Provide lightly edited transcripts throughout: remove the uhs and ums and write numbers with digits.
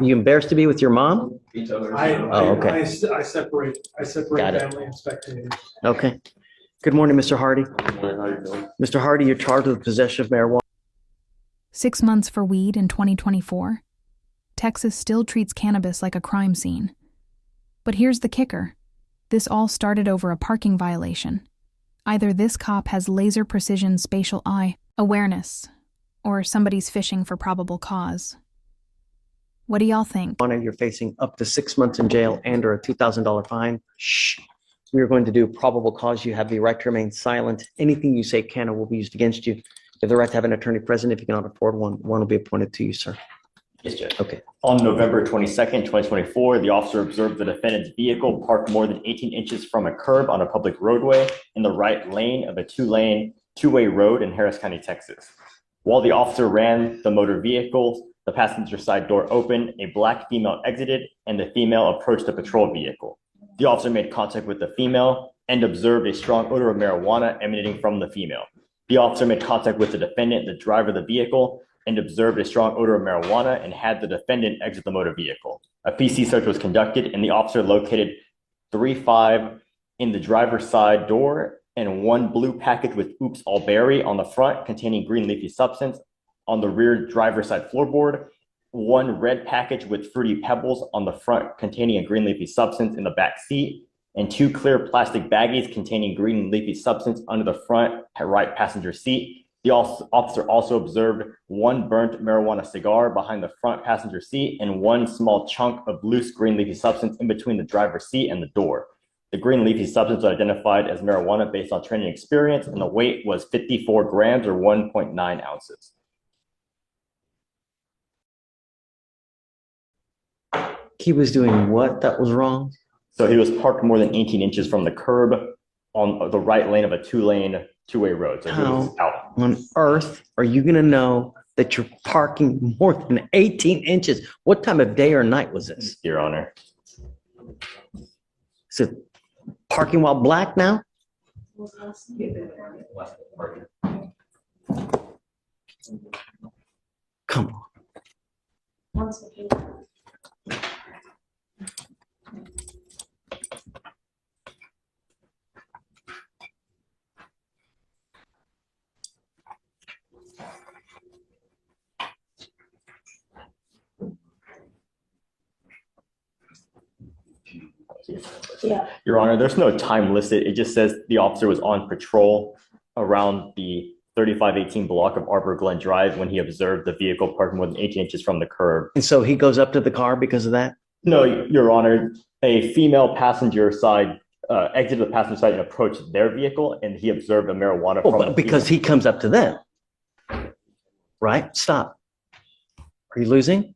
You embarrassed to be with your mom? Okay. I separate Got it. family and spectators. Okay. Good morning, Mr. Hardy. Good morning, how you doing? Mr. Hardy, you're charged with possession of marijuana. 6 months for weed in 2024. Texas still treats cannabis like a crime scene. But here's the kicker. This all started over a parking violation. Either this cop has laser precision spatial eye awareness, or somebody's fishing for probable cause. What do y'all think? You're facing up to 6 months in jail and or a $2,000 fine. Shh. We are going to do probable cause. You have the right to remain silent. Anything you say can or will be used against you. You have the right to have an attorney present. If you cannot afford one, one will be appointed to you, sir. Yes, Judge. Okay. On November 22nd, 2024, the officer observed the defendant's vehicle parked more than 18 inches from a curb on a public roadway in the right lane of a two-way road in Harris County, Texas. While the officer ran the motor vehicle, the passenger side door opened, a black female exited, and the female approached the patrol vehicle. The officer made contact with the female and observed a strong odor of marijuana emanating from the female. The officer made contact with the defendant, the driver of the vehicle, and observed a strong odor of marijuana and had the defendant exit the motor vehicle. A PC search was conducted and the officer located 3.5 in the driver's side door and one blue package with Oops All Berry on the front containing green leafy substance on the rear driver's side floorboard, one red package with Fruity Pebbles on the front containing a green leafy substance in the back seat, and two clear plastic baggies containing green leafy substance under the front right passenger seat. The officer also observed one burnt marijuana cigar behind the front passenger seat and one small chunk of loose green leafy substance in between the driver's seat and the door. The green leafy substance was identified as marijuana based on training experience, and the weight was 54 grams or 1.9 ounces. He was doing what that was wrong? So he was parked more than 18 inches from the curb on the right lane of a two-way road. So he was out. On earth are you going to know that you're parking more than 18 inches? What time of day or night was this? Your Honor. Is it parking while black now? Come on. Yeah. Your Honor, there's no time listed. It just says the officer was on patrol around the 3518 block of Arbor Glen Drive when he observed the vehicle parked more than 18 inches from the curb. And so he goes up to the car because of that? No, Your Honor. A female passenger side exited the passenger side and approached their vehicle, and he observed a marijuana. But because he comes up to them, right? Stop. Are you losing?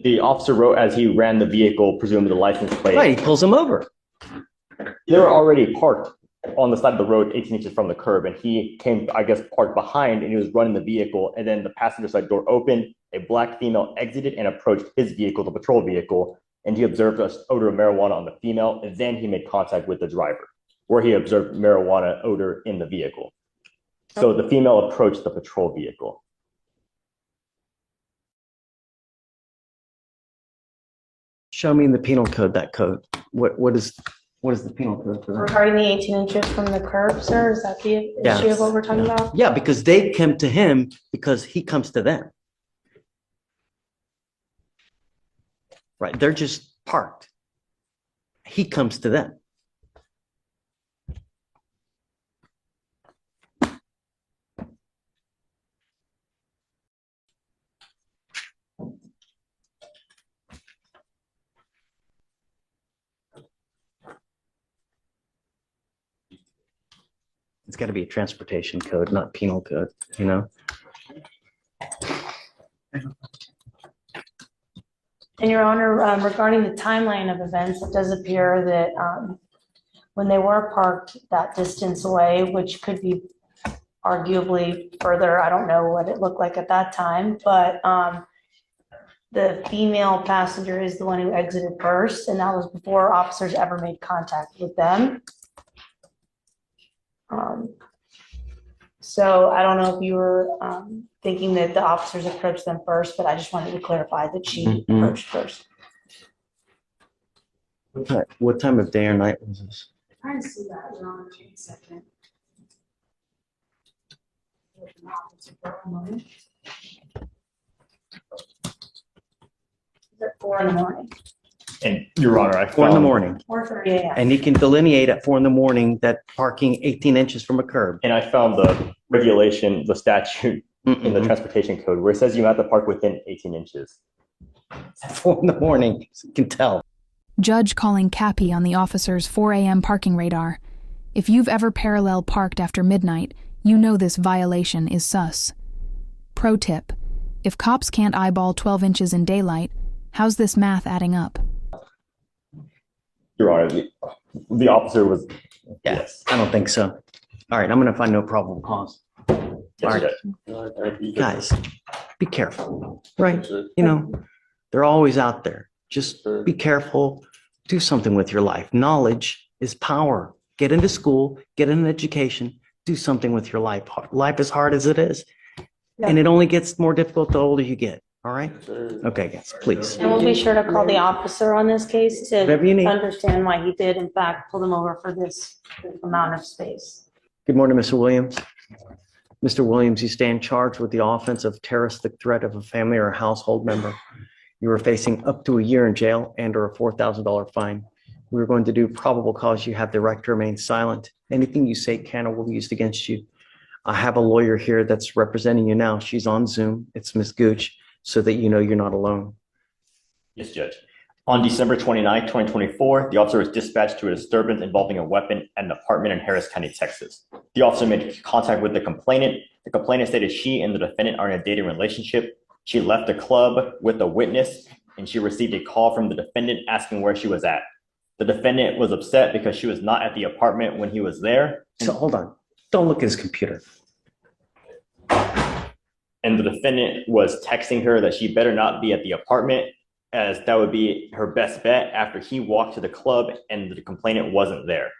The officer wrote as he ran the vehicle, presumably the license plate. Right, he pulls them over. They were already parked on the side of the road 18 inches from the curb, and he came, I guess, parked behind, and he was running the vehicle, and then the passenger side door opened, a black female exited and approached his vehicle, the patrol vehicle, and he observed an odor of marijuana on the female, and then he made contact with the driver, where he observed marijuana odor in the vehicle. So the female approached the patrol vehicle. Show me in the penal code that code. What is the penal code for that? Regarding the 18 inches from the curb, sir, is that the issue of what we're talking about? Yeah, because they come to him because he comes to them. Right, they're just parked. He comes to them. It's got to be a transportation code, not penal code, you know? And Your Honor, regarding the timeline of events, it does appear that when they were parked that distance away, which could be arguably further, I don't know what it looked like at that time, but the female passenger is the one who exited first, and that was before officers ever made contact with them. So I don't know if you were thinking that the officers approached them first, but I just wanted to clarify that she Mhm. approached first. What time of day or night was this? Trying to see that, Your Honor, give me a second. At 4 in the morning, And Your Honor, I 4 in the found, morning. 4:30 a.m. And you can delineate at 4 in the morning that parking 18 inches from a curb. and I found the regulation, the statute in the Mm-mm. transportation code where it says you have to park within 18 inches. At 4 in the morning, you can tell. Judge calling Cappy on the officer's 4 a.m. parking radar. If you've ever parallel parked after midnight, you know this violation is sus. Pro tip: if cops can't eyeball 12 inches in daylight, how's this math adding up? Your Honor, the officer was, yes. I don't think so. All right, I'm going to find no probable cause. Yes, All Judge. Guys, be careful, right? You know, they're always out there. Just be careful. Do something with your life. Knowledge is power. Get into school, get an education, do something with your life. Life is hard as it is. And it only gets more difficult the older you get. All right? Okay, guys, please. And we'll be sure to call the officer on this case to Whatever you need. understand why he did, in fact, pull them over for this amount of space. Good morning, Mr. Williams. Mr. Williams, you stand charged with the offense of terroristic threat of a family or a household member. You are facing up to a year in jail and or a $4,000 fine. We're going to do probable cause. You have the right to remain silent. Anything you say can or will be used against you. I have a lawyer here that's representing you now. She's on Zoom. It's Ms. Gooch, so that you know you're not alone. Yes, Judge. On December 29, 2024, the officer was dispatched to a disturbance involving a weapon at an apartment in Harris County, Texas. The officer made contact with the complainant. The complainant stated she and the defendant are in a dating relationship. She left the club with a witness, and she received a call from the defendant asking where she was at. The defendant was upset because she was not at the apartment when he was there. So hold on. Don't look at his computer. And the defendant was texting her that she better not be at the apartment, as that would be her best bet after he walked to the club and the complainant wasn't there.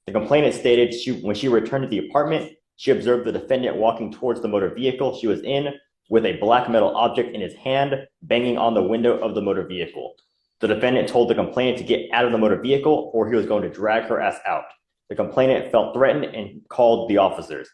The complainant stated when she returned to the apartment, she observed the defendant walking towards the motor vehicle she was in with a black metal object in his hand, banging on the window of the motor vehicle. The defendant told the complainant to get out of the motor vehicle or he was going to drag her ass out. The complainant felt threatened and called the officers.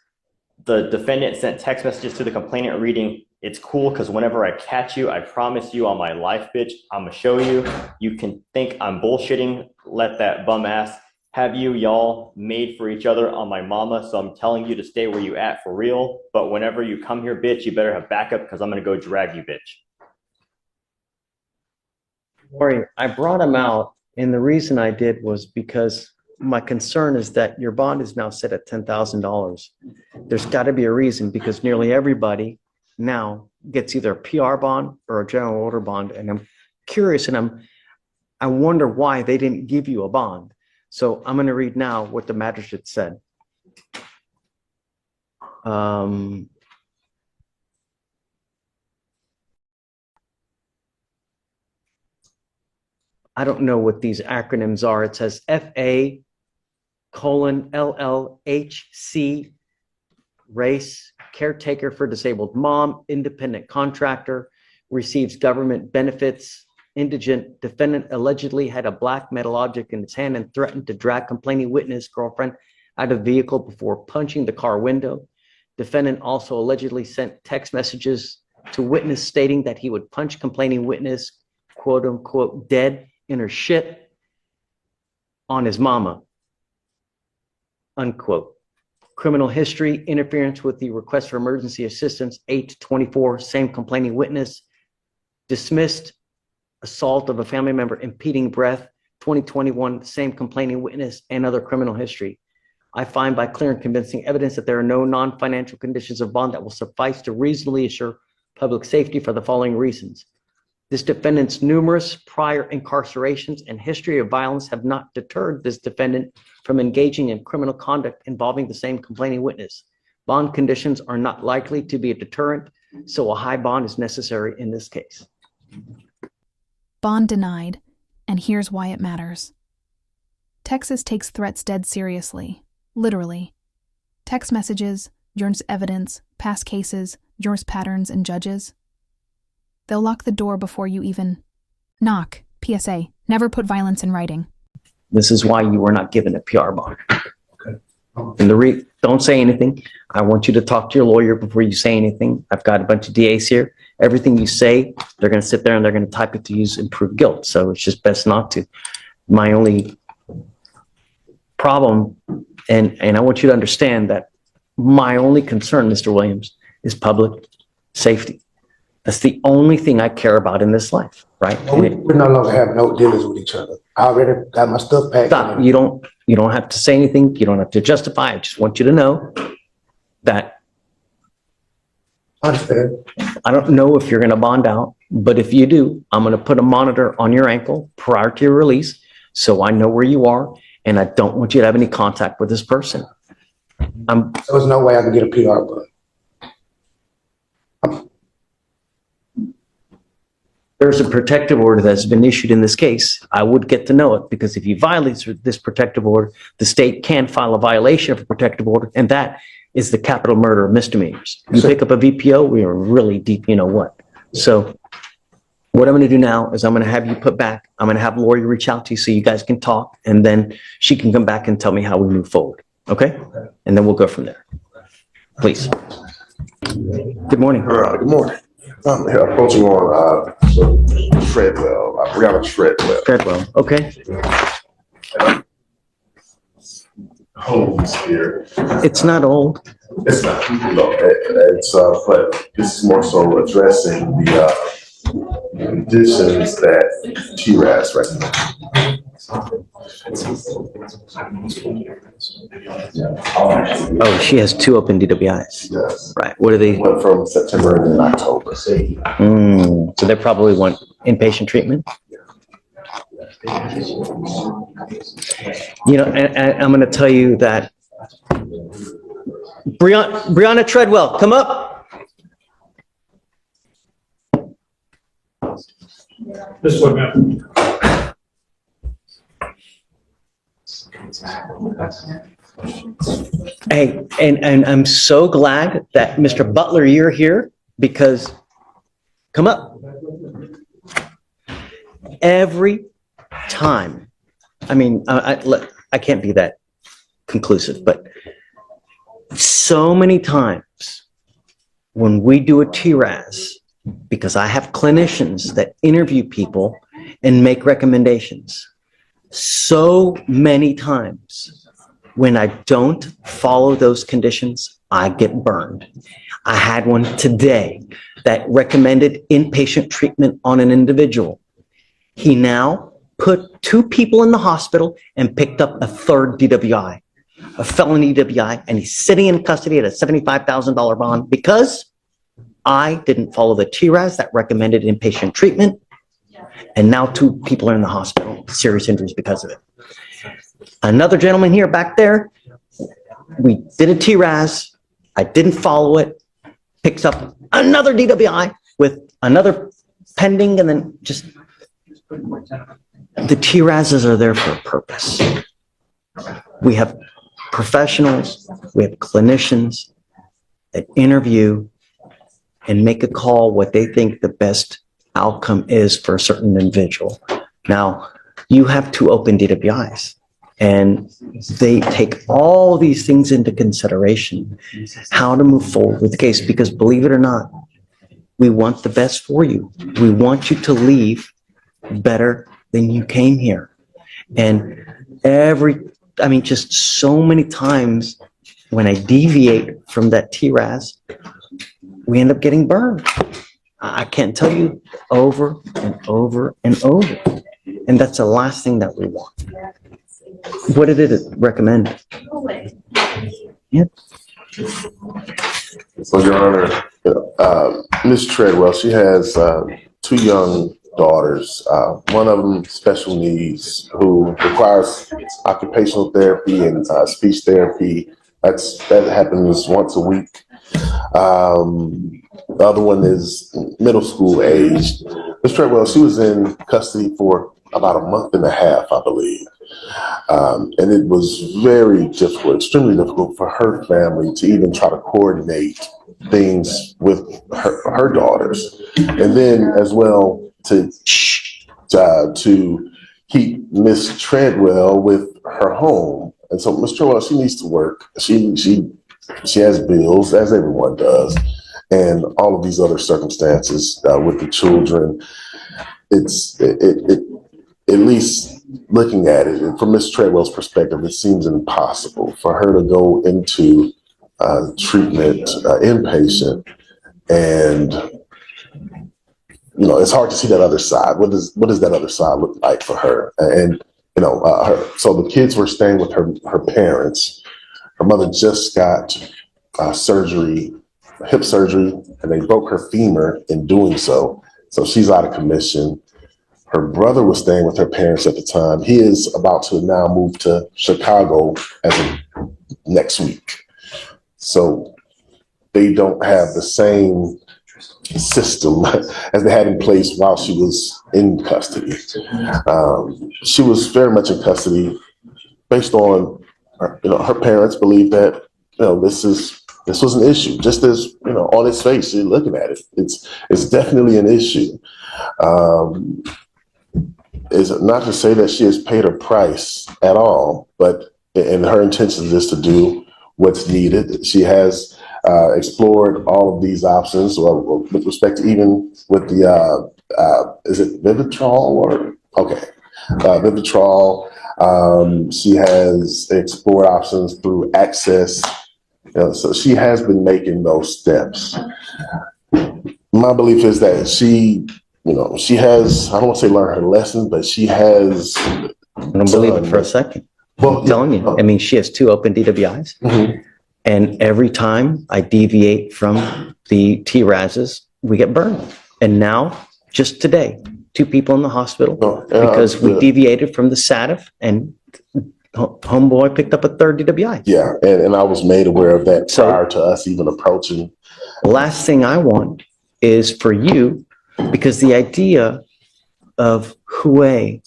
The defendant sent text messages to the complainant reading, "It's cool because whenever I catch you, I promise you on my life, bitch, I'm gonna show you. You can think I'm bullshitting. Let that bum ass have you. Y'all made for each other on my mama. So I'm telling you to stay where you at for real. But whenever you come here, bitch, you better have backup because I'm gonna go drag you, bitch." Lori, I brought him out, and the reason I did was because my concern is that your bond is now set at $10,000. There's got to be a reason because nearly everybody now gets either a PR bond or a general order bond, and I'm curious and I wonder why they didn't give you a bond. So I'm going to read now what the magistrate said. I don't know what these acronyms are. It says FA:LLHC, race, caretaker for disabled mom, independent contractor, receives government benefits, indigent, defendant allegedly had a black metal object in his hand and threatened to drag complaining witness girlfriend out of the vehicle before punching the car window. Defendant also allegedly sent text messages to witness stating that he would punch complaining witness, quote unquote, dead in her shit on his mama, unquote. Criminal history, interference with the request for emergency assistance, 8/24, same complaining witness, dismissed, assault of a family member, impeding breath, 2021, same complaining witness, and other criminal history. I find by clear and convincing evidence that there are no non-financial conditions of bond that will suffice to reasonably assure public safety for the following reasons. This defendant's numerous prior incarcerations and history of violence have not deterred this defendant from engaging in criminal conduct involving the same complaining witness. Bond conditions are not likely to be a deterrent, so a high bond is necessary in this case. Bond denied, and here's why it matters. Texas takes threats dead seriously, literally. Text messages, jurors' evidence, past cases, jurors' patterns, and judges. They'll lock the door before you even knock. PSA, never put violence in writing. This is why you were not given a PR bond. And don't say anything. I want you to talk to your lawyer before you say anything. I've got a bunch of DAs here. Everything you say, they're going to sit there and they're going to type it to use and prove guilt. So it's just best not to. My only problem, and I want you to understand that my only concern, Mr. Williams, is public safety. That's the only thing I care about in this life, right? We no longer have no dealings with each other. I already got my stuff packed. Stop. You don't have to say anything. You don't have to justify. I just want you to know that I understand. I don't know if you're going to bond out, but if you do, I'm going to put a monitor on your ankle prior to your release so I know where you are, and I don't want you to have any contact with this person. There's no way I can get a PR bond. There's a protective order that's been issued in this case. I would get to know it because if you violate this protective order, the state can file a violation of a protective order, and that is the capital murder of misdemeanors. You pick up a VPO, we are really deep, you know what. So what I'm going to do now is I'm going to have you put back. I'm going to have Lori reach out to you so you guys can talk, and then she can come back and tell me how we move forward. Okay? And then we'll go from there. Please. Good morning. Good morning. I'm here approaching on Treadwell, Brianna Treadwell. Treadwell, okay. Homes here. It's not old. It's not, but this is more so addressing the conditions that TRAS recommends. Oh, she has 2 open DWIs. Yes. Right. What are they? Went from September and then October. So they probably want inpatient treatment. You know, and I'm going to tell you that Brianna Treadwell, come up. This way, man. Hey, and I'm so glad that Mr. Butler, you're here because come up. Every time, I mean, I can't be that conclusive, but so many times when we do a TRAS, because I have clinicians that interview people and make recommendations, so many times when I don't follow those conditions, I get burned. I had one today that recommended inpatient treatment on an individual. He now put 2 people in the hospital and picked up a 3rd DWI, a felony DWI, and he's sitting in custody at a $75,000 bond because I didn't follow the TRAS that recommended inpatient treatment. And now 2 people are in the hospital, serious injuries because of it. Another gentleman here back there, we did a TRAS, I didn't follow it, picks up another DWI with another pending, and then just, the TRASs are there for a purpose. We have professionals, we have clinicians that interview and make a call what they think the best outcome is for a certain individual. Now, you have 2 open DWIs, and they take all these things into consideration, how to move forward with the case, because believe it or not, we want the best for you. We want you to leave better than you came here. And just so many times when I deviate from that TRAS, we end up getting burned. I can't tell you over and over and over. And that's the last thing that we want. What did it recommend? Yeah. So, Your Honor, Ms. Treadwell, she has 2 young daughters. One of them special needs, who requires occupational therapy and speech therapy. That happens once a week. The other one is middle school aged. Ms. Treadwell, she was in custody for about a month and a half, I believe. And it was very difficult, extremely difficult for her family to even try to coordinate things with her daughters. And then as well to keep Miss Treadwell with her home. And so Miss Treadwell, she needs to work. She has bills, as everyone does, and all of these other circumstances with the children. It at least looking at it from Miss Treadwell's perspective, it seems impossible for her to go into treatment inpatient, and it's hard to see that other side. What does that other side look like for her? And so the kids were staying with her parents. Her mother just got surgery, hip surgery, and they broke her femur in doing so. So she's out of commission. Her brother was staying with her parents at the time. He is about to now move to Chicago as of next week. So they don't have the same system as they had in place while she was in custody. She was very much in custody based on, her parents believed that, this was an issue. Just as, on its face, you're looking at it, it's definitely an issue. Is not to say that she has paid her price at all, and her intention is to do what's needed. She has explored all of these options, with respect to even with the, is it Vivitrol Vivitrol. She has explored options through Access. So she has been making those steps. My belief is that she has, I don't want to say learned her lesson, but she has. I don't believe it for a second. Well, I'm telling you. I mean, she has 2 open DWIs. Mm-hmm. And every time I deviate from the TRASs, we get burned. And now, just today, 2 people in the hospital because we deviated from the SATIF, and homeboy picked up a 3rd DWI. Yeah, and I was made aware of that prior to us even approaching. Last thing I want is for you, because the idea of Hue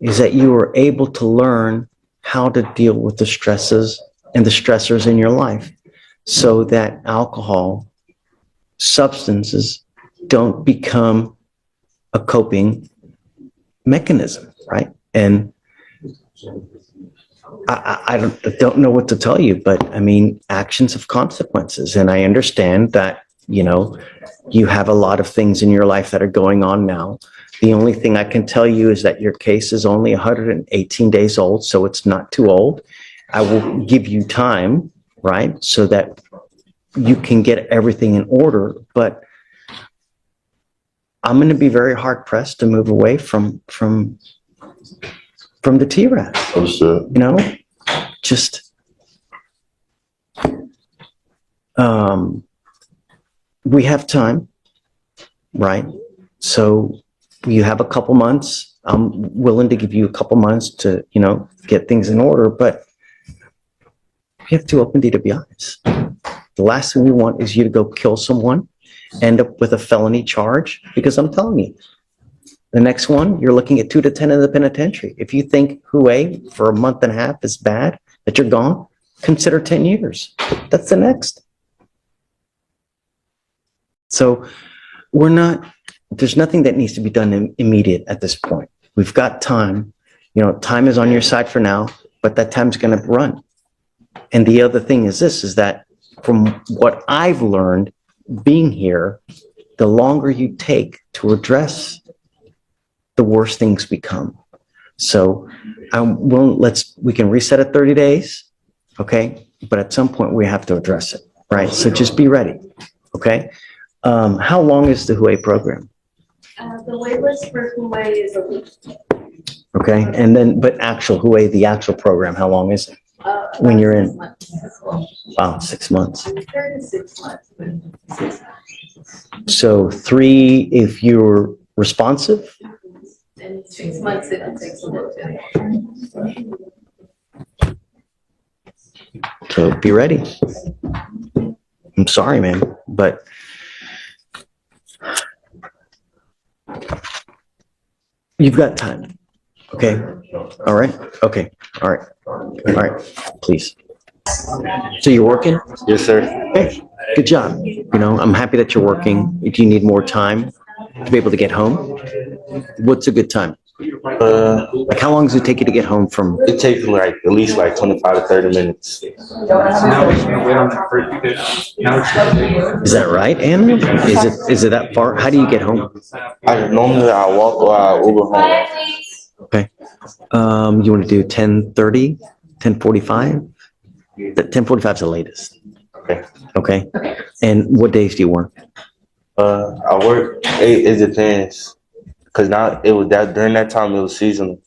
is that you are able to learn how to deal with the stresses and the stressors in your life so that alcohol, substances don't become a coping mechanism, right? And I don't know what to tell you, but I mean, actions have consequences. And I understand that, you have a lot of things in your life that are going on now. The only thing I can tell you is that your case is only 118 days old, so it's not too old. I will give you time, right, so that you can get everything in order. But I'm going to be very hard pressed to move away from the TRAS. Understood. Just we have time, right? So you have a couple months. I'm willing to give you a couple months to, get things in order, but you have 2 open DWIs. The last thing we want is you to go kill someone, end up with a felony charge, because I'm telling you, the next one, you're looking at 2 to 10 in the penitentiary. If you think Hue for a month and a half is bad, that you're gone, consider 10 years. That's the next. So there's nothing that needs to be done immediate at this point. We've got time. Time is on your side for now, but that time's going to run. And the other thing is that from what I've learned being here, the longer you take to address, the worse things become. So we can reset at 30 days, okay? But at some point we have to address it, right? So just be ready, okay? How long is the Hue program? The wait list for Hue is a week. Okay, and then, but actual Hue, the actual program, how long is it? When you're in? 6 months. Wow, 6 months. 3 to 6 months. But 6 months. So 3 if you're responsive? And 6 months if it takes a little bit. So be ready. I'm sorry, man, but you've got time, okay? All right. Okay. All right. All right. Please. So you're working? Yes, sir. Hey, good job. You know, I'm happy that you're working. If you need more time to be able to get home, what's a good time? Like how long does it take you to get home from? It takes like at least like 25 to 30 minutes. Now he's gonna wait on the first because now it's. Is that right, Anna? Is it that far? How do you get home? Normally I walk or I Uber home. Okay. You want to do 10:30, 10:45? The 10:45 is the latest. Okay. Okay. And what days do you work? I work. It depends. Cause now it was that during that time it was seasonal.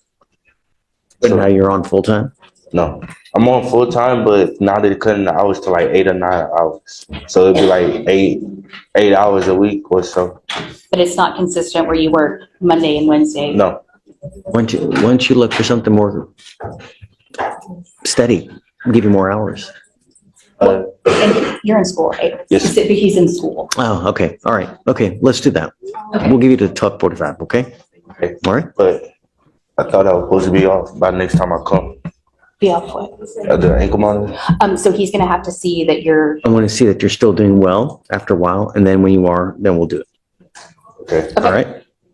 But now you're on full time? No, I'm on full time, but now they're cutting the hours to like 8 or 9 hours. So it'd be like eight hours a week or so. But it's not consistent where you work Monday and Wednesday. No. Once you look for something more steady, give you more hours. And you're in school, right? Yes. But he's in school. Oh, okay. All right. Okay. Let's do that. Okay. We'll give you the 12:45. Okay. Okay. All right. But I thought I was supposed to be off by next time I come. Be off what? The ankle monitor. So he's gonna have to see that you're. I want to see that you're still doing well after a while, and then when you are, then we'll do it. Okay. All right.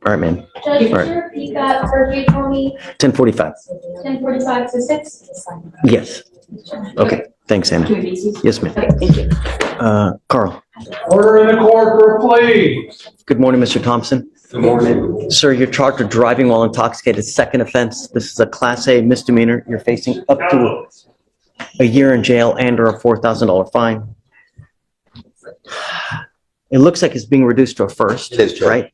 All right, man. Judge, All could right. you repeat that surgery for me? 10:45. 10:45 to 6? Yes. Okay. Thanks, Anna. Yes, ma'am. Okay, thank you. Carl. Order in the court, please. Good morning, Mr. Thompson. Good morning. Sir, you're charged with driving while intoxicated. Second offense. This is a Class A misdemeanor. You're facing up to a year in jail and or a $4,000 fine. It looks like it's being reduced to a first, right?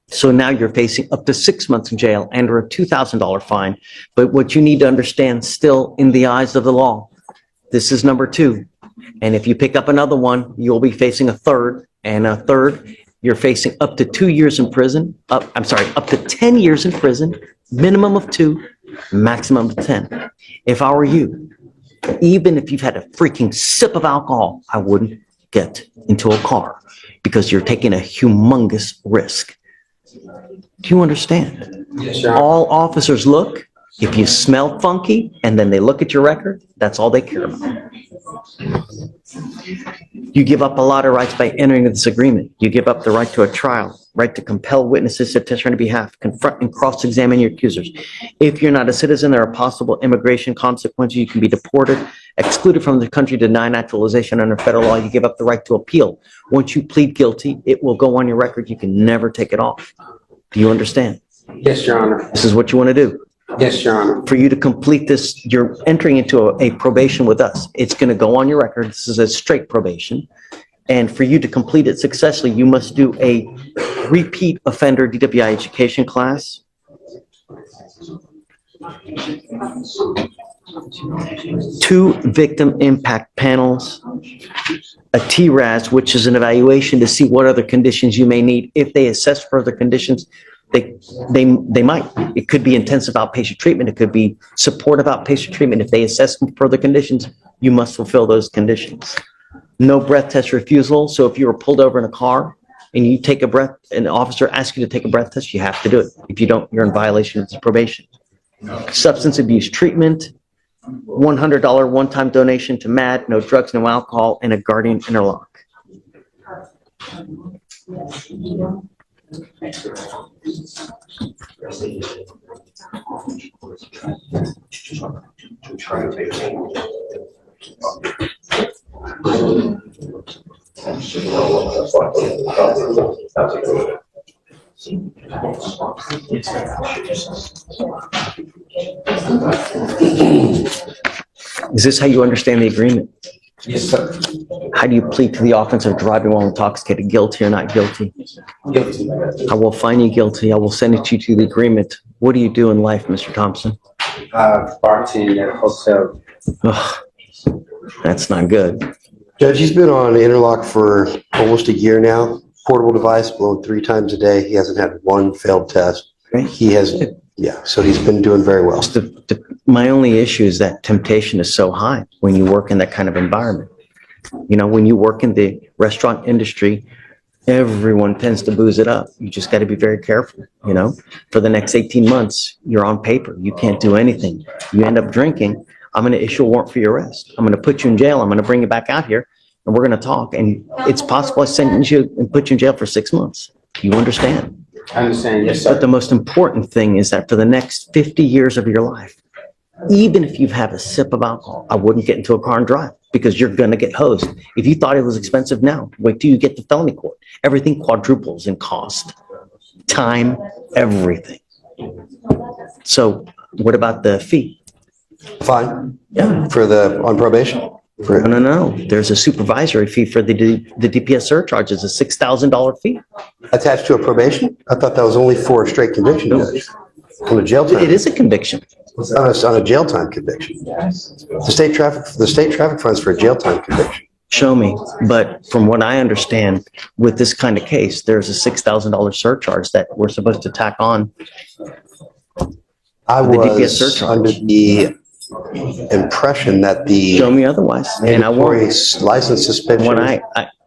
So now you're facing up to 6 months in jail and or a $2,000 fine. But what you need to understand still in the eyes of the law, this is number 2. And if you pick up another one, you'll be facing a third, and a third, you're facing up to 2 years in prison. Up to 10 years in prison, minimum of 2, maximum of 10. If I were you, even if you've had a freaking sip of alcohol, I wouldn't get into a car because you're taking a humongous risk. Do you understand? Yes, sir. All officers look, if you smell funky and then they look at your record, that's all they care about. You give up a lot of rights by entering this agreement. You give up the right to a trial, right to compel witnesses to testify on your behalf, confront and cross-examine your accusers. If you're not a citizen, there are possible immigration consequences. You can be deported, excluded from the country, denied naturalization under federal law. You give up the right to appeal. Once you plead guilty, it will go on your record. You can never take it off. Do you understand? Yes, Your Honor. This is what you want to do. Yes, Your Honor. For you to complete this, you're entering into a probation with us. It's going to go on your record. This is a straight probation. And for you to complete it successfully, you must do a repeat offender DWI education class. 2 victim impact panels, a TRAS, which is an evaluation to see what other conditions you may need. If they assess further conditions, they might. It could be intensive outpatient treatment. It could be supportive outpatient treatment. If they assess further conditions, you must fulfill those conditions. No breath test refusal. So if you were pulled over in a car and you take a breath, an officer asks you to take a breath test, you have to do it. If you don't, you're in violation of the probation. Substance abuse treatment, $100 one-time donation to MAD, no drugs, no alcohol, and a guardian interlock. Is this how you understand the agreement? Yes, sir. How do you plead to the offense of driving while intoxicated, guilty or not guilty? Guilty. I will find you guilty. I will send it you to the agreement. What do you do in life, Mr. Thompson? Bartending at a hotel. Ugh, that's not good. Judge, he's been on interlock for almost a year now. Portable device, blown 3 times a day. He hasn't had one failed test. Okay. He has, yeah, so he's been doing very well. My only issue is that temptation is so high when you work in that kind of environment. You know, when you work in the restaurant industry, Everyone tends to booze it up. You just got to be very careful, you know? For the next 18 months, you're on paper. You can't do anything. You end up drinking, I'm going to issue a warrant for your arrest. I'm going to put you in jail. I'm going to bring you back out here, and we're going to talk. And it's possible I sentence you and put you in jail for 6 months. You understand? I understand, yes, But sir. the most important thing is that for the next 50 years of your life, even if you've had a sip of alcohol, I wouldn't get into a car and drive because you're going to get hosed. If you thought it was expensive now, wait till you get to felony court. Everything quadruples in cost, time, everything. So what about the fee? Fine. Yeah. For on probation? No. There's a supervisory fee for the DPS surcharge. It's a $6,000 fee. Attached to a probation? I thought that was only for a straight conviction, Judge. On a jail time. It is a conviction. On a jail time conviction. The state traffic funds for a jail time conviction. Show me. But from what I understand, with this kind of case, there's a $6,000 surcharge that we're supposed to tack on. I The DPS was surcharge. under the impression that the Show me otherwise. And I mandatory won't. license suspension.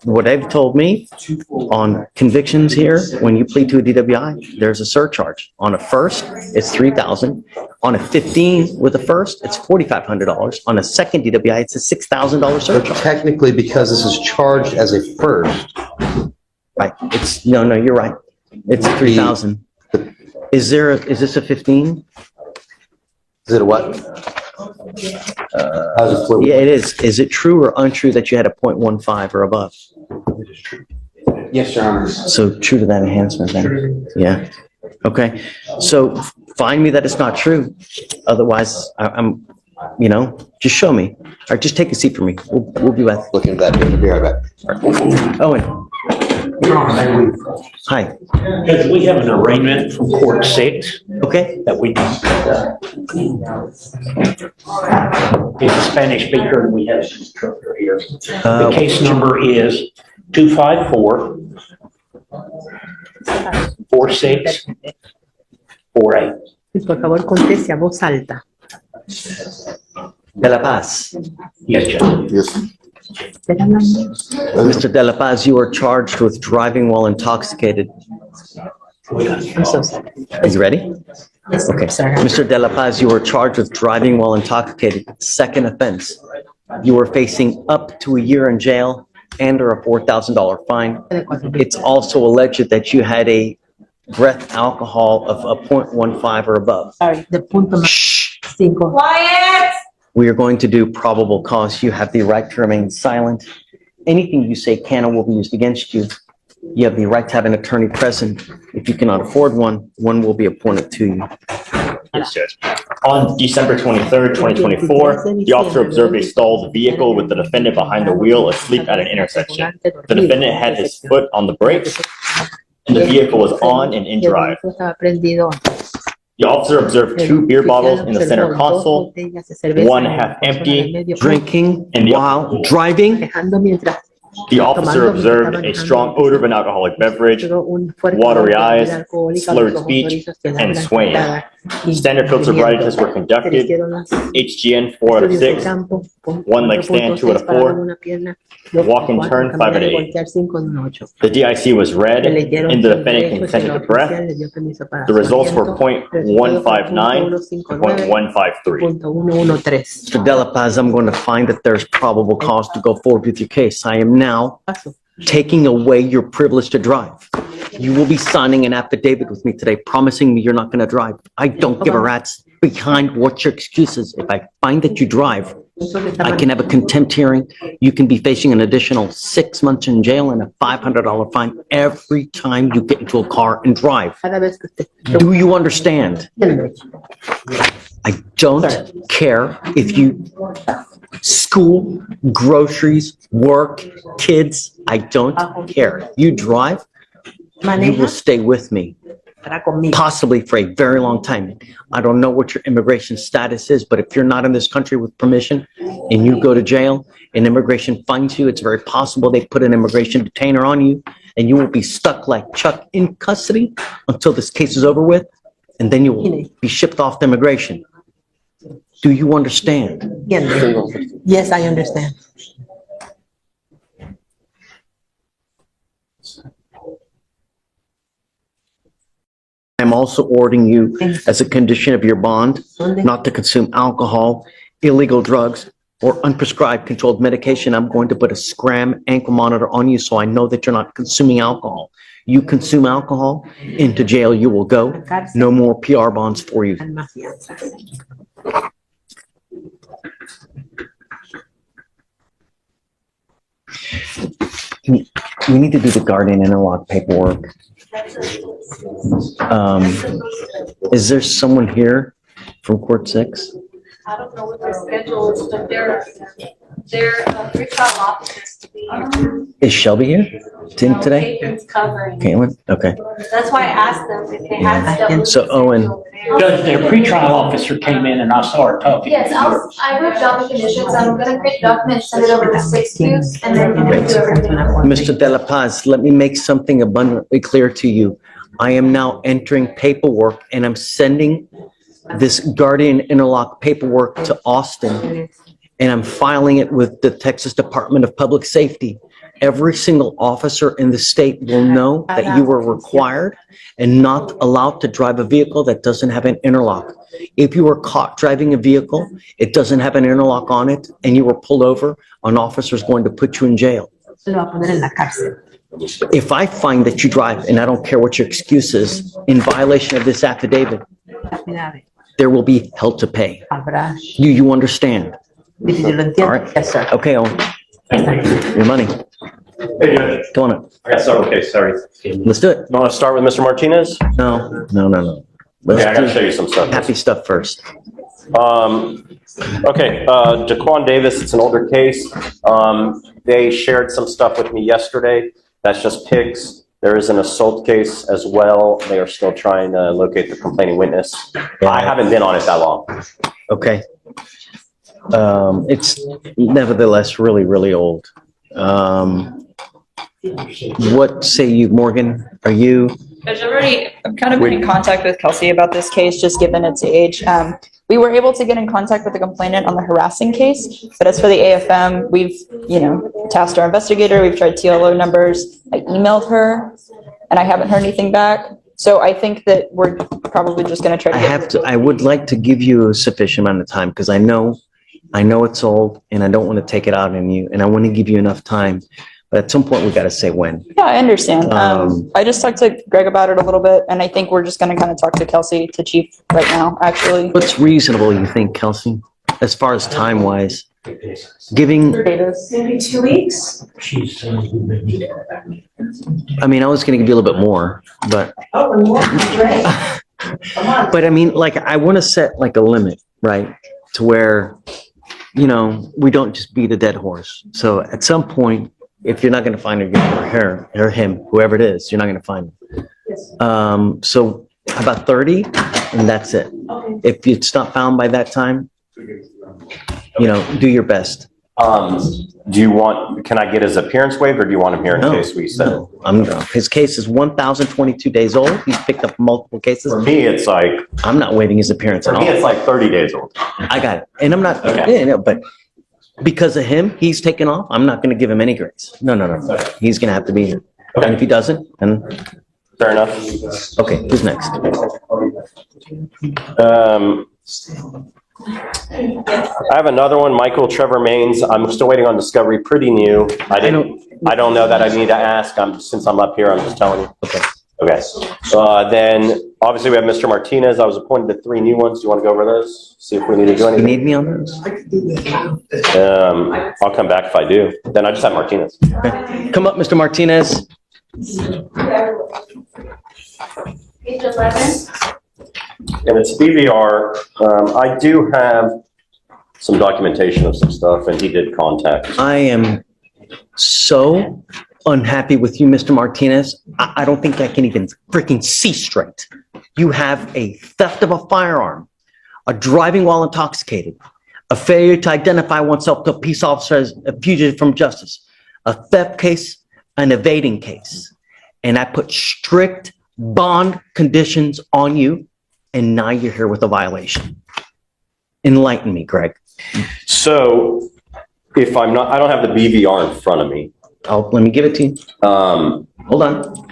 What they've told me on convictions here, when you plead to a DWI, there's a surcharge. On a first, it's $3,000. On a 15 with a first, it's $4,500. On a second DWI, it's a $6,000 But surcharge. technically, because this is charged as a first, Right. It's, no, you're right. It's 3,000. Is this a 15? is it a what? How's it fluid? Yeah, it is. Is it true or untrue that you had a 0.15 or above? Yes, Your Honor. So true to that enhancement then? Yeah. Okay. So find me that it's not true. Otherwise, I'm, just show me. Or just take a seat for me. We'll be back. Looking at that, we'll be right back. Owen. Your Honor, Hi. Because we have an arraignment from Court 6 Okay. that we he's a Spanish speaker and we have an interpreter here. The case number is 254 4648. Por favor, conteste a voz alta. De La Paz. Yes, Judge. Yes. Mr. De La Paz, you are charged with driving while intoxicated. I'm so sorry. Are you ready? Yes, Okay. sir. Mr. De La Paz, you are charged with driving while intoxicated. Second offense. You are facing up to a year in jail and or a $4,000 fine. It's also alleged that you had a breath alcohol of a 0.15 or above. Sorry, the punto más cinco. Quiet! We are going to do probable cause. You have the right to remain silent. Anything you say can or will be used against you. You have the right to have an attorney present. If you cannot afford one, one will be appointed to you. Yes, Judge. On December 23rd, 2024, the officer observed a stalled vehicle with the defendant behind the wheel asleep at an intersection. The defendant had his foot on the brakes, and the vehicle was on and in drive. The officer observed 2 beer bottles in the center console, one half empty, Drinking and while driving. the officer observed a strong odor of an alcoholic beverage, watery eyes, slurred speech, and swaying. Standard field sobriety tests were conducted. HGN 4 out of 6, one leg stand 2 out of 4, walk and turn 5 out of 8. The DIC was read, and the defendant consented to breath. The results were 0.159 and 0.153. Mr. De La Paz, I'm going to find that there's probable cause to go forward with your case. I am now taking away your privilege to drive. You will be signing an affidavit with me today, promising me you're not going to drive. I don't give a rat's behind what your excuse is. If I find that you drive, I can have a contempt hearing. You can be facing an additional 6 months in jail and a $500 fine every time you get into a car and drive. Do you understand? I don't care if you school, groceries, work, kids. I don't care. You drive, you will stay with me, possibly for a very long time. I don't know what your immigration status is, but if you're not in this country with permission and you go to jail and immigration finds you, it's very possible they put an immigration detainer on you and you will be stuck like Chuck in custody until this case is over with, and then you will be shipped off to immigration. Do you understand? Yes, I understand. I'm also ordering you, as a condition of your bond, not to consume alcohol, illegal drugs, or unprescribed controlled medication. I'm going to put a scram ankle monitor on you so I know that you're not consuming alcohol. You consume alcohol, into jail you will go. No more PR bonds for you. We need to do the guardian interlock paperwork. Is there someone here from Court 6? I don't know what their schedule is, but they're pretrial officers to be here. Is Shelby here? Today? Caitlin's covering. Caitlin? Okay. That's why I asked them if they had stuff. So Owen, Judge, their pretrial officer came in and I saw her talking. Yes, I wrote down the conditions. I'm gonna create documents, send it over to 6 News, and then we can do everything. Mr. De La Paz, let me make something abundantly clear to you. I am now entering paperwork and I'm sending this guardian interlock paperwork to Austin, and I'm filing it with the Texas Department of Public Safety. Every single officer in the state will know that you were required and not allowed to drive a vehicle that doesn't have an interlock. If you were caught driving a vehicle, it doesn't have an interlock on it, and you were pulled over, an officer is going to put you in jail. If I find that you drive, and I don't care what your excuse is, in violation of this affidavit, there will be hell to pay. Do you understand? All right. Yes, sir. Okay, Owen. Your money. Hey, Judge. Come on up. I got several cases, sorry. Let's do it. You want to start with Mr. Martinez? No. Okay, I gotta show you some stuff. Happy stuff first. Okay, Daquan Davis, it's an older case. They shared some stuff with me yesterday. That's just pics. There is an assault case as well. They are still trying to locate the complaining witness. I haven't been on it that long. Okay. It's nevertheless really, really old. What say you, Morgan? Are you? Judge, I've kind of been in contact with Kelsey about this case, just given its age. We were able to get in contact with the complainant on the harassing case, but as for the AFM, we've, tasked our investigator, we've tried TLO numbers. I emailed her and I haven't heard anything back. So I think that we're probably just going to try to. I would like to give you a sufficient amount of time because I know it's old and I don't want to take it out on you and I want to give you enough time. But at some point, we got to say when. Yeah, I understand. I just talked to Greg about it a little bit, and I think we're just going to kind of talk to Kelsey, to Chief, right now, actually. What's reasonable, you think, Kelsey, as far as time-wise? Giving... Maybe 2 weeks? I mean, I was going to give you a little bit more, but... Oh, more? Great. But I mean, like, I want to set like a limit, right? To where, we don't just beat a dead horse. So at some point, if you're not going to find her or him, whoever it is, you're not going to find him. So about 30, and that's it. Okay. If it's not found by that time, do your best. Can I get his appearance waived or do you want him here in case we said? No, his case is 1,022 days old. He's picked up multiple cases. For me, it's like. I'm not waiving his appearance at all. For me, it's like 30 days old. I got it. And I'm not, Okay. But because of him, he's taken off. I'm not going to give him any grace. No. Okay. He's going to have to be here. Okay. And if he doesn't, then. Fair enough. Okay, who's next? I have another one, Michael Trevor Maines. I'm still waiting on discovery, pretty new. I don't know that I need to ask. Since I'm up here, I'm just telling you. Okay. Then obviously we have Mr. Martinez. I was appointed to 3 new ones. Do you want to go over those? See if we need to do anything. You need me on those? I'll come back if I do. Then I just have Martinez. Okay. Come up, Mr. Martinez. Page 11. And it's BVR. I do have some documentation of some stuff, and he did contact. I am so unhappy with you, Mr. Martinez. I don't think I can even freaking see straight. You have a theft of a firearm, a driving while intoxicated, a failure to identify oneself to a peace officer as a fugitive from justice, a theft case, an evading case. And I put strict bond conditions on you, and now you're here with a violation. Enlighten me, Greg. So if I don't have the BVR in front of me. Let me give it to you. Hold on.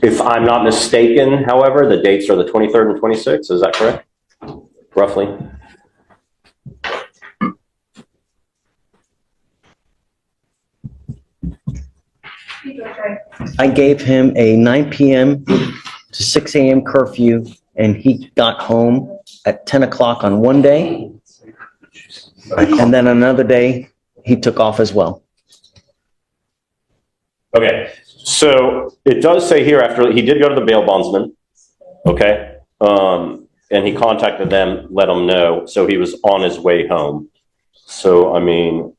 If I'm not mistaken, however, the dates are the 23rd and 26th. Is that correct? Roughly. I gave him a 9 p.m. to 6 a.m. curfew, and he got home at 10 o'clock on one day. And then another day, he took off as well. Okay, so it does say here after he did go to the bail bondsman, okay, and he contacted them, let them know, so he was on his way home. So, I mean,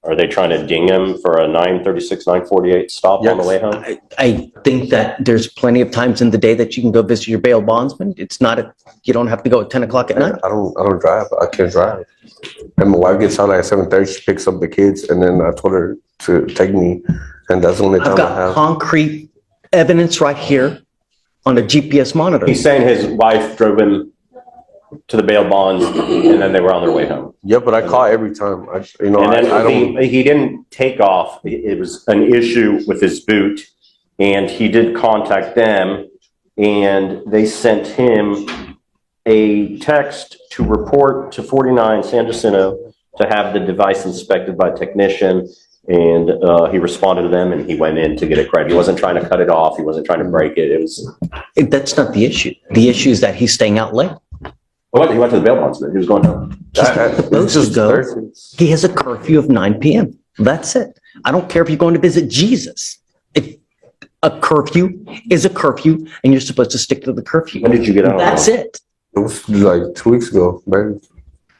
are they trying to ding him for a 9:36, 9:48 stop on the way home? I think that there's plenty of times in the day that you can go visit your bail bondsman. It's not you don't have to go at 10 o'clock at night. I don't drive. I can't drive. And my wife gets out at 7:30. She picks up the kids, and then I told her to take me, and that's the only time I've got I have. concrete evidence right here on a GPS monitor. He's saying his wife drove him to the bail bonds, and then they were on their way home. Yeah, but I call every time. And then he didn't take off. It was an issue with his boot, and he did contact them, and they sent him a text to report to 49 San Jacinto to have the device inspected by a technician, and he responded to them, and he went in to get it correct. He wasn't trying to cut it off. He wasn't trying to break it. That's not the issue. The issue is that he's staying out late. He went to the bail bondsman. He was going home. He has a curfew of 9 p.m. That's it. I don't care if you're going to visit Jesus. If a curfew is a curfew, and you're supposed to stick to the curfew. When did you get out? That's it. It was like 2 weeks ago, baby.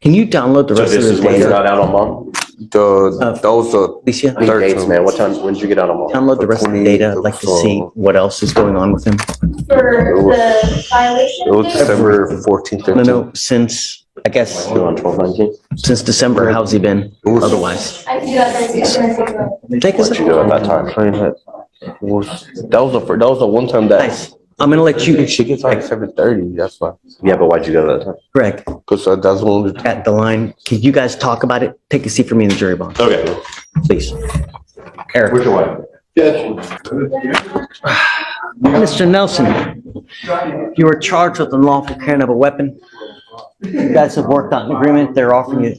Can you download the rest of the when data? you're not out on mom? That was Alicia? Any dates, man? What time? When did you get out on mom? Download the rest of the data. I'd like to see what else is going on with him. For the violation? It was December 14th. No, since, I guess, On 12/19. since December, how's he been otherwise? I can do that. Take us. What'd you do at that time? That was the one time that Nice. I'm gonna let you, she gets out at 7:30. That's why. Yeah, but why'd you go that time? Greg, Because that's the only. at the line. Can you guys talk about it? Take a seat for me in the jury box, Okay. please. Eric. Where's your wife? Mr. Nelson, you were charged with unlawful carrying of a weapon. You guys have worked out an agreement. They're offering you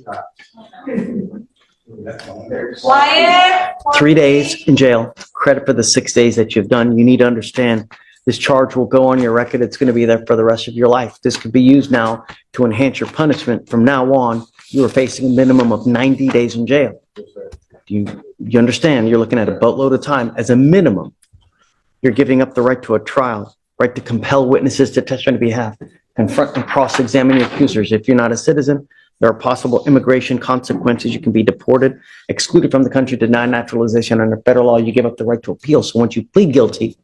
Quiet. 3 days in jail, credit for the 6 days that you've done. You need to understand this charge will go on your record. It's going to be there for the rest of your life. This could be used now to enhance your punishment. From now on, you are facing a minimum of 90 days in jail. You understand? You're looking at a boatload of time as a minimum. You're giving up the right to a trial, right to compel witnesses to testify on your behalf, confront and cross-examine your accusers. If you're not a citizen, there are possible immigration consequences. You can be deported, excluded from the country, denied naturalization. Under federal law, you give up the right to appeal. So once you plead guilty,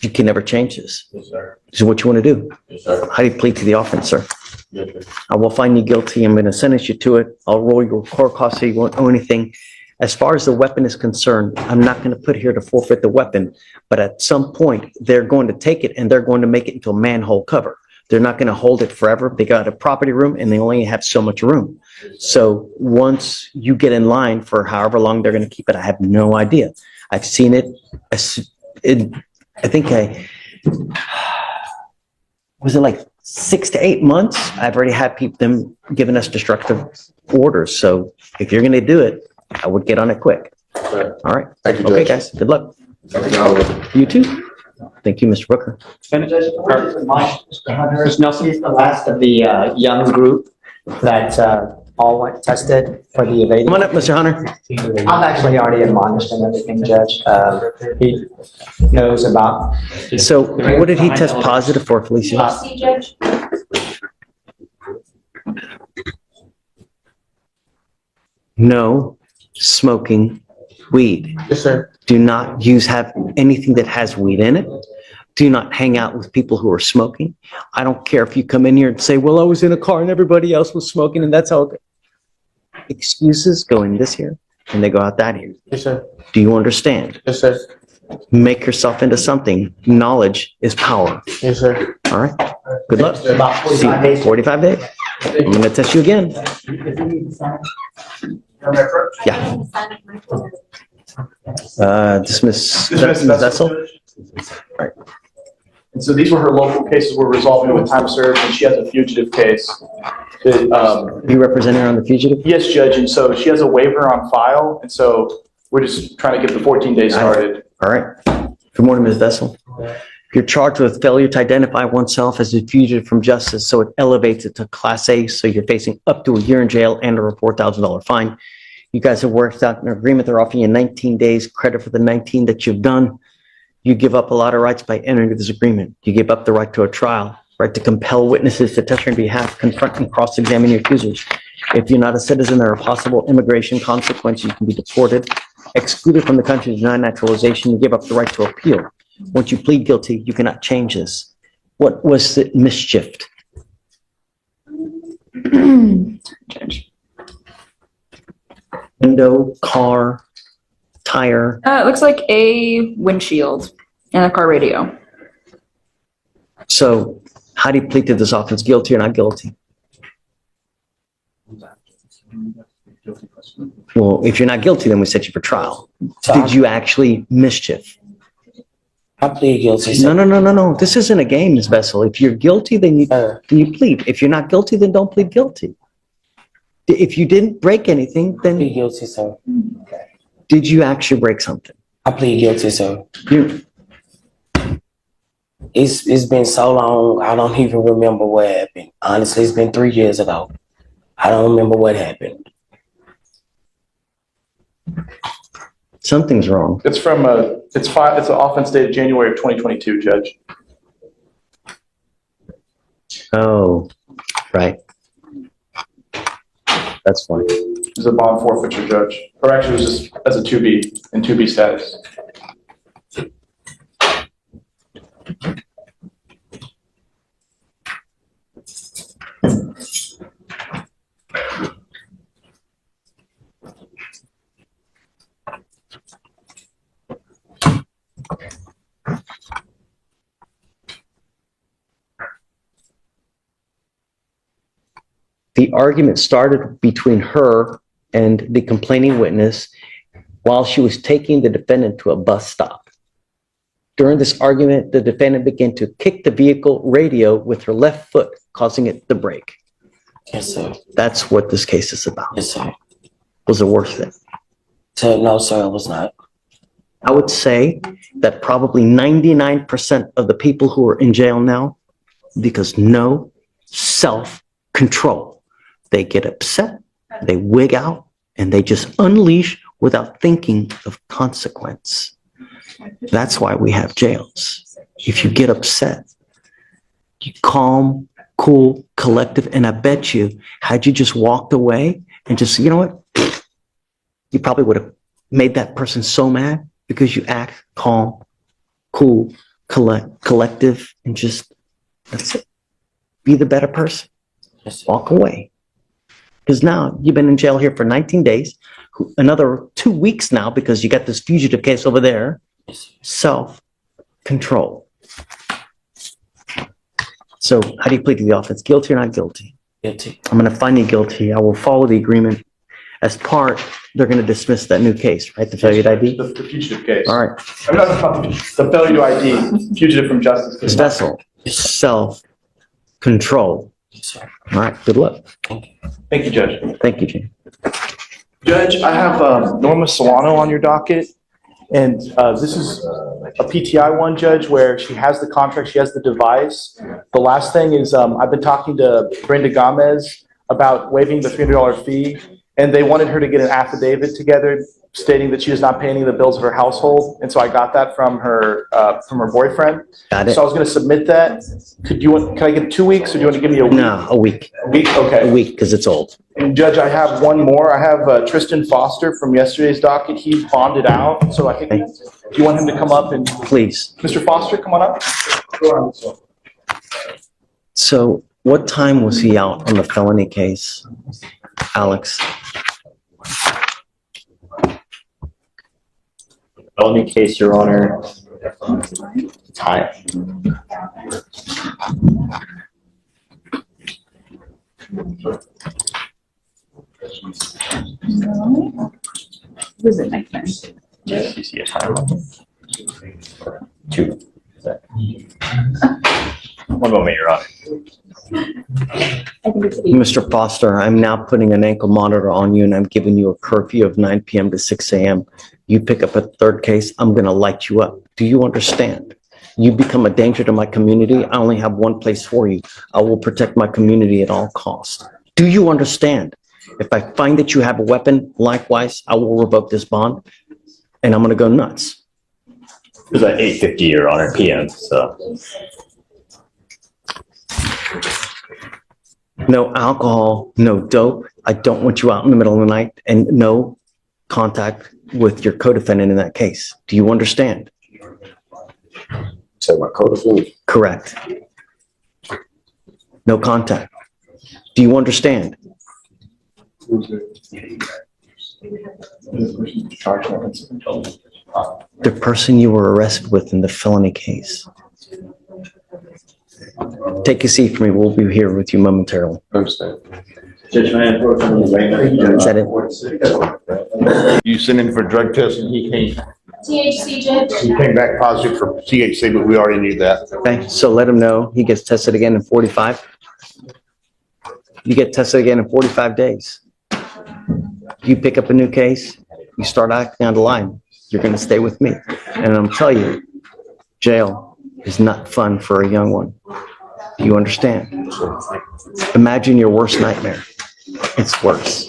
you can never change this. Yes, sir. This is what you want to do. Yes, sir. How do you plead to the offense, sir? Yes, sir. I will find you guilty. I'm going to sentence you to it. I'll roll your court costs so you won't owe anything. As far as the weapon is concerned, I'm not going to put here to forfeit the weapon, but at some point, they're going to take it and they're going to make it into a manhole cover. They're not going to hold it forever. They got a property room and they only have so much room. So once you get in line for however long they're going to keep it, I have no idea. I've seen it. I think was it like 6 to 8 months? I've already had them giving us destructive orders. So if you're going to do it, I would get on it quick. All right. Thank you, Okay, Judge. guys. Good luck. You too. Thank you, Mr. Booker. Mr. Hunter, is Nelson the last of the young group that all went tested for the evading? Come on up, Mr. Hunter. I've actually already admonished and everything, Judge. He knows about. So what did he test positive for, Felicia? See, Judge? No smoking weed. Yes, sir. Do not have anything that has weed in it. Do not hang out with people who are smoking. I don't care if you come in here and say, well, I was in a car and everybody else was smoking and that's all. Excuses go in this here and they go out that here. Yes, sir. Do you understand? Yes, sir. Make yourself into something. Knowledge is power. Yes, sir. All right. Good luck. About 45 See, days. 45 days. I'm going to test you again. Yeah. Dismiss Vessel. And so these were her local cases we're resolving with time served, and she has a fugitive case. That, You represent her on the fugitive? yes, Judge, and so she has a waiver on file, and so we're just trying to get the 14 days started. All right. Good morning, Ms. Vessel. You're charged with failure to identify oneself as a fugitive from justice, so it elevates it to Class A, so you're facing up to a year in jail and a $4,000 fine. You guys have worked out an agreement. They're offering you 19 days credit for the 19 that you've done. You give up a lot of rights by entering this agreement. You give up the right to a trial, right to compel witnesses to testify on behalf, confront and cross-examine your accusers. If you're not a citizen, there are possible immigration consequences. You can be deported, excluded from the country, denied naturalization. You give up the right to appeal. Once you plead guilty, you cannot change this. What was the mischief? Judge. Window, car, tire. It looks like a windshield and a car radio. So how do you plead to this offense? Guilty or not guilty? Well, if you're not guilty, then we set you for trial. Did you actually mischief? I plead guilty. No. This isn't a game, Ms. Vessel. If you're guilty, then you plead. If you're not guilty, then don't plead guilty. If you didn't break anything, then... I plead guilty, sir. Did you actually break something? I plead guilty, sir. It's been so long, I don't even remember what happened. Honestly, it's been 3 years ago. I don't remember what happened. Something's wrong. It's from it's an offense dated January of 2022, Judge. Oh, right. That's fine. It was a bond forfeiture, Judge. Or actually, it was just as a 2B, in 2B status. The argument started between her and the complaining witness while she was taking the defendant to a bus stop. During this argument, the defendant began to kick the vehicle radio with her left foot, causing it to break. Yes, sir. That's what this case is about. Yes, sir. Was it worth it? So, no, sir, it was not. I would say that probably 99% of the people who are in jail now, because no self-control. They get upset, they wig out, and they just unleash without thinking of consequence. That's why we have jails. If you get upset, you calm, cool, collective, and I bet you, had you just walked away and just, you know what? You probably would have made that person so mad because you act calm, cool, collective, and just, that's it. Be the better person. Walk away. Because now you've been in jail here for 19 days, another 2 weeks now because you got this fugitive case over there. Self-control. So how do you plead to the offense? Guilty or not guilty? Guilty. I'm going to find you guilty. I will follow the agreement. As part, they're going to dismiss that new case, right? The failure to ID? The fugitive case. All right. I'm not the failure to ID, fugitive from justice. Ms. Vessel, self-control. All right, good luck. Thank you, Judge. Thank you, Jane. Judge, I have Norma Solano on your docket, and this is a PTI one, Judge, where she has the contract, she has the device. The last thing is I've been talking to Brenda Gomez about waiving the $300 fee, and they wanted her to get an affidavit together stating that she does not pay any of the bills of her household, and so I got that from her boyfriend. Got it. So I was going to submit that. Can I get 2 weeks, or do you want to give me a week? No, a week. A week, okay. A week, because it's old. And Judge, I have one more. I have Tristan Foster from yesterday's docket. He's bonded out, so I think, do you want him to come up and? Please. Mr. Foster, come on up. So what time was he out on the felony case, Alex? Felony case, Your Honor. Time. Was it my turn? You see a time? Two. One moment, Your Honor. Mr. Foster, I'm now putting an ankle monitor on you and I'm giving you a curfew of 9 p.m. to 6 a.m. You pick up a third case, I'm going to light you up. Do you understand? You become a danger to my community. I only have one place for you. I will protect my community at all costs. Do you understand? If I find that you have a weapon, likewise, I will revoke this bond and I'm going to go nuts. It was at 8:50, Your Honor, PM, so. No alcohol, no dope. I don't want you out in the middle of the night, and no contact with your co-defendant in that case. Do you understand? So my co-defendant? Correct. No contact. Do you understand? The person you were arrested with in the felony case. Take a seat for me. We'll be here with you momentarily. I understand. Is that it? You sent him for drug test and he came, THC, Judge? he came back positive for THC, but we already knew that. Okay, so let him know he gets tested again in 45. You get tested again in 45 days. You pick up a new case, you start acting out of line, you're going to stay with me. And I'm telling you, jail is not fun for a young one. Do you understand? Imagine your worst nightmare. It's worse.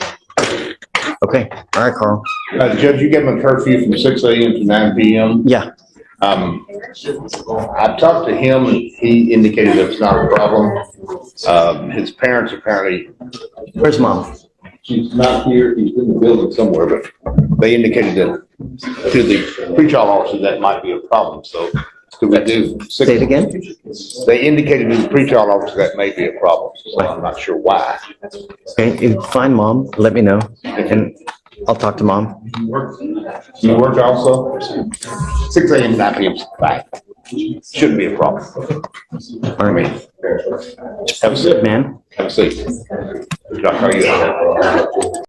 Okay, all right, Carl. Judge, you gave him a curfew from 6 a.m. to 9 p.m. Yeah. I talked to him and he indicated it's not a problem. His parents apparently. Where's mom? She's not here. He's in the building somewhere, but they indicated that to the pretrial officer that might be a problem. So could we do? Say it again? They indicated to the pretrial officer that may be a problem. So I'm not sure why. Okay, if you find mom, let me know and I'll talk to mom. You work also? 6 a.m. to 9 p.m. Fine. Shouldn't be a problem. All right. Have a seat, man. Have a seat. Doc, how are you?